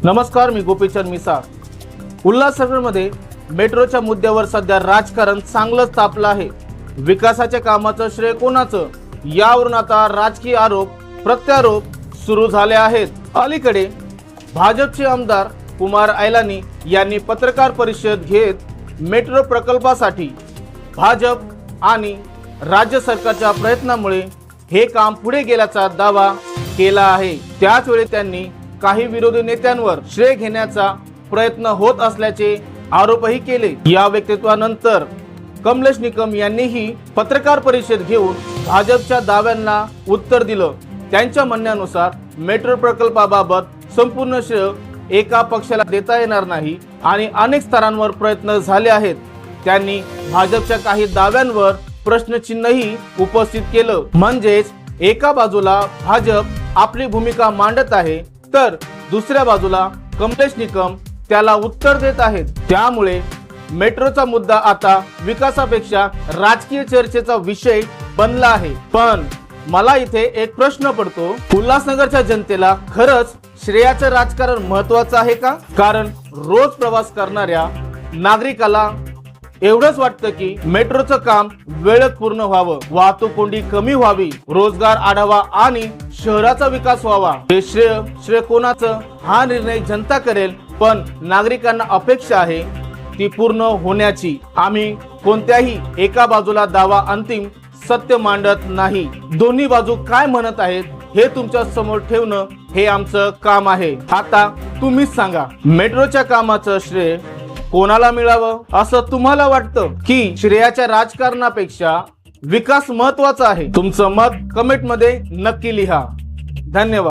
नमस्कार, मी गोपीचंद मिसाळ। उल्हासनगरमध्ये मेट्रोच्या मुद्द्यावर सध्या राजकारण चांगलंच तापलं आहे। विकासाच्या कामाचं श्रेय कोणाचं यावरून आता राजकीय आरोप प्रत्यारोप सुरू झाले आहेत। अलीकडे भाजपचे आमदार कुमार ऐलानी यांनी पत्रकार परिषद घेत मेट्रो प्रकल्पासाठी भाजप आणि राज्य सरकारच्या प्रयत्नामुळे हे काम पुढे गेल्याचा दावा केला आहे। त्याच वेळी त्यांनी काही विरोधी नेत्यांवर श्रेय घेण्याचा प्रयत्न होत असल्याचे आरोपही केले। या व्यक्तित्वानंतर कमलेश निकम यांनीही पत्रकार परिषद घेऊन भाजपच्या दाव्यांना उत्तर दिलं। त्यांच्या म्हणण्यानुसार मेट्रो प्रकल्पाबाबत संपूर्ण श्रेय एका पक्षाला देता येणार नाही आणि अनेक स्तरांवर प्रयत्न झाले आहेत। त्यांनी भाजपच्या काही दाव्यांवर प्रश्नचिन्हही उपस्थित केलं। म्हणजेच एका बाजूला भाजप आपली भूमिका मांडत आहे तर दुसऱ्या बाजूला कमलेश निकम त्याला उत्तर देत आहेत। त्यामुळे मेट्रोचा मुद्दा आता विकासापेक्षा राजकीय चर्चेचा विषय बनला आहे। पण मला इथे एक प्रश्न पडतो, उल्हासनगरच्या जनतेला खरंच श्रेयाचं राजकारण महत्त्वाचं आहे का? कारण रोज प्रवास करणाऱ्या नागरिकाला एवढंच वाटतं की मेट्रोचं काम वेळेत पूर्ण व्हावं, वाहतूक कोंडी कमी व्हावी, रोजगार आढावा आणि शहराचा विकास व्हावा। हे श्रेय कोणाचं हा निर्णय जनता करेल, पण नागरिकांना अपेक्षा आहे ती पूर्ण होण्याची। आम्ही कोणत्याही एका बाजूला दावा अंतिम सत्य मांडत नाही। दोन्ही बाजू काय म्हणत आहेत हे तुमच्या समोर ठेवणं हे आमचं काम आहे। आता तुम्हीच सांगा, मेट्रोच्या कामाचं श्रेय कोणाला मिळावं असं तुम्हाला वाटतं की श्रेयाच्या राजकारणापेक्षा विकास महत्त्वाचा आहे? तुमचं मत कमेंट मध्ये नक्की लिहा। धन्यवाद।